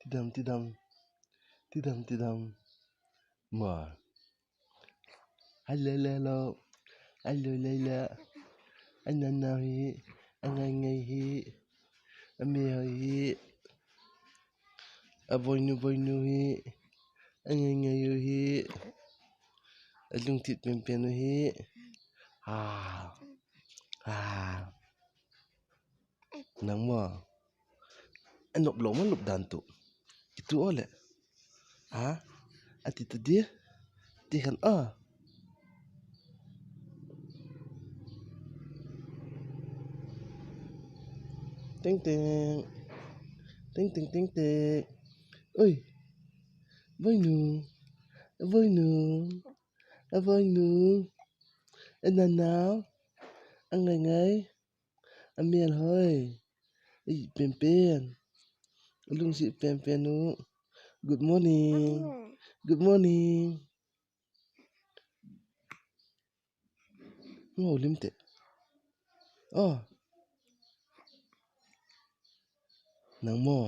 tidam ma halala alala ananahi anangahi amihi aboinuhi angangayuhi alungtit pempenuhi nang mo anok lo man lup dantu itu ole ati dia tikan ting oi voinu ananau angangai amial hoy pempen ulung si pempenu good morning ngo limte nang mo